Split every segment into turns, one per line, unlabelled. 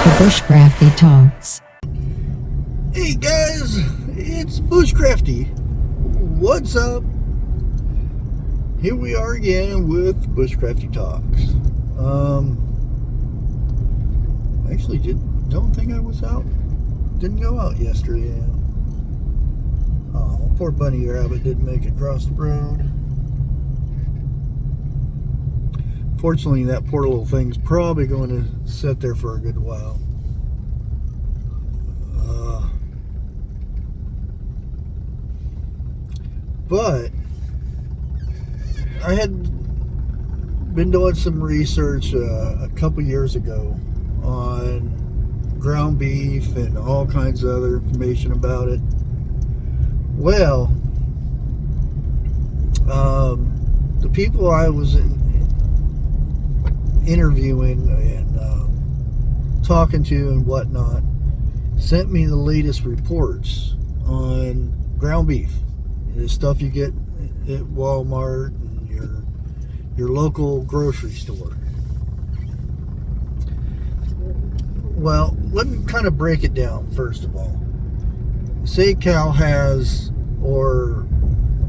The Bushcrafty Talks.
Hey guys, it's Bushcrafty. What's up? Here we are again with Bushcrafty Talks. Actually don't think I was out. Didn't go out yesterday. Oh, poor bunny rabbit didn't make it across the road. Fortunately, that poor little thing's probably going to sit there for a good while. But I had been doing some research a couple years ago on ground beef and all kinds of other information about it. Well, the people I was interviewing and talking to and whatnot sent me the latest reports on ground beef. The stuff you get at Walmart and your local grocery store. Well, let me kind of break it down first of all. Say a cow has, or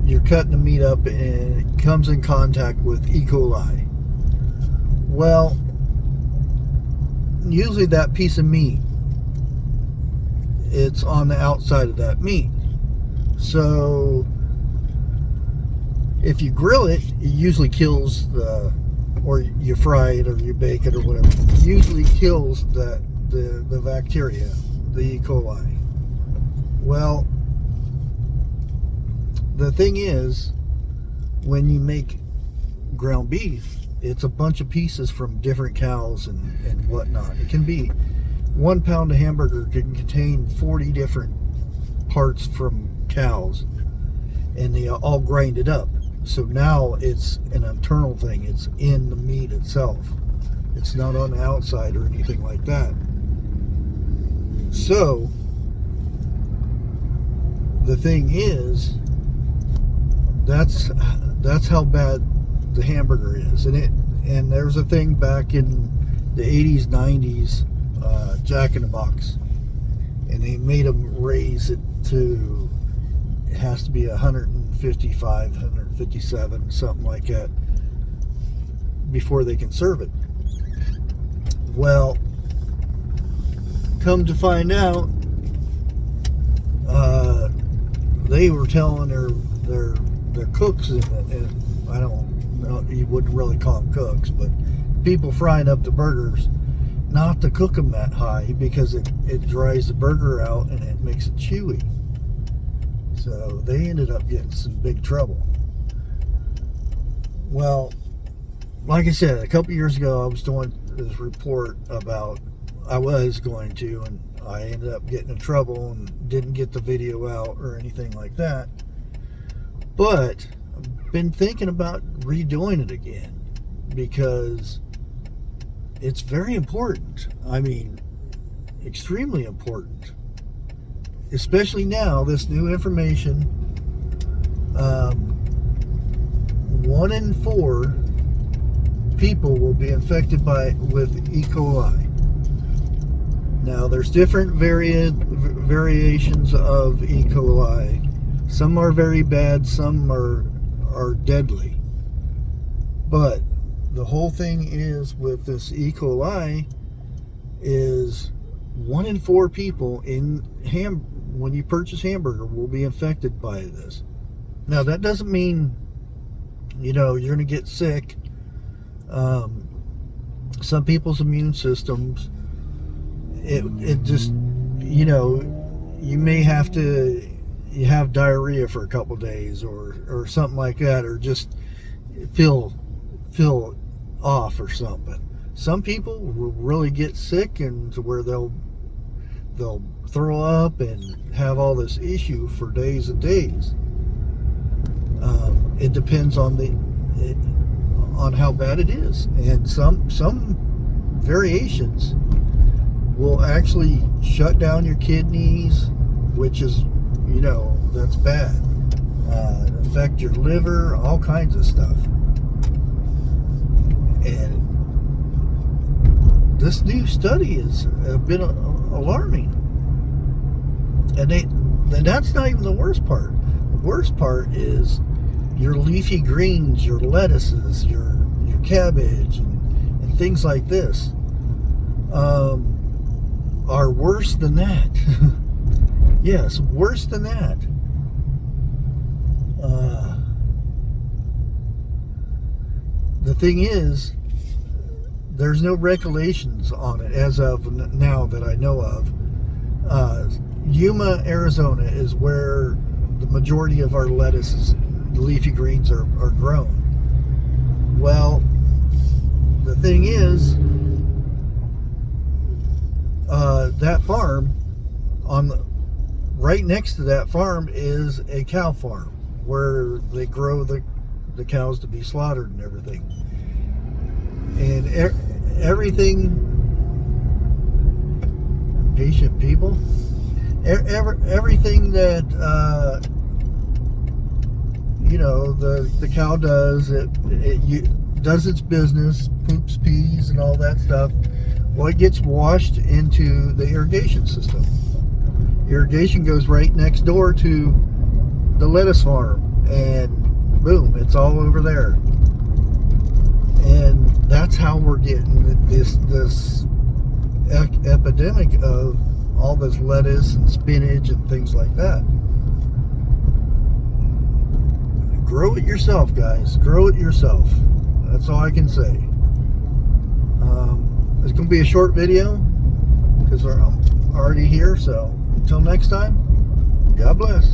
you're cutting the meat up and it comes in contact with E. coli. Well, usually that piece of meat, it's on the outside of that meat. So if you grill it, it usually kills or you fry it or you bake it or whatever, it usually kills the bacteria, the E. coli. Well, the thing is, when you make ground beef, it's a bunch of pieces from different cows and whatnot. It can be 1 pound of hamburger can contain 40 different parts from cows, and they all grind it up. So now it's an internal thing. It's in the meat itself. It's not on the outside or anything like that. So the thing is, that's how bad the hamburger is. And there was a thing back in the 80s, 90s, Jack in the Box, and they made them raise it to, it has to be 155, 157, something like that, before they can serve it. Well, come to find out, they were telling their cooks, and I don't know, you wouldn't really call them cooks, but people frying up the burgers, not to cook them that high because it dries the burger out and it makes it chewy. So they ended up getting some big trouble. Well, like I said, a couple years ago I was doing this report about, I was going to, and I ended up getting in trouble and didn't get the video out or anything like that. But I've been thinking about redoing it again because it's very important. I mean, extremely important. Especially now, this new information, 1 in 4 people will be infected with E. coli. Now, there's different variations of E. coli. Some are very bad, some are deadly. But the whole thing is with this E. coli is 1 in 4 people when you purchase hamburger will be infected by this. Now, that doesn't mean, you're going to get sick. Some people's immune systems, it just, you may have to, you have diarrhea for a couple days or something like that, or just feel off or something. Some people will really get sick and to where they'll throw up and have all this issue for days and days. It depends on how bad it is, and some variations will actually shut down your kidneys, which is, that's bad. Affect your liver, all kinds of stuff. And this new study has been alarming. And that's not even the worst part. The worst part is your leafy greens, your lettuces, your cabbage, and things like this are worse than that. Yes, worse than that. The thing is, there's no regulations on it as of now that I know of. Yuma, Arizona is where the majority of our lettuces, leafy greens are grown. Well, the thing is, that farm, right next to that farm is a cow farm where they grow the cows to be slaughtered and everything. And everything, patient people, everything that the cow does, it does its business, poops, pees, and all that stuff. Well, it gets washed into the irrigation system. Irrigation goes right next door to the lettuce farm, and boom, it's all over there. And that's how we're getting this epidemic of all this lettuce and spinach and things like that. Grow it yourself, guys. Grow it yourself. That's all I can say. It's going to be a short video because I'm already here. So until next time, God bless.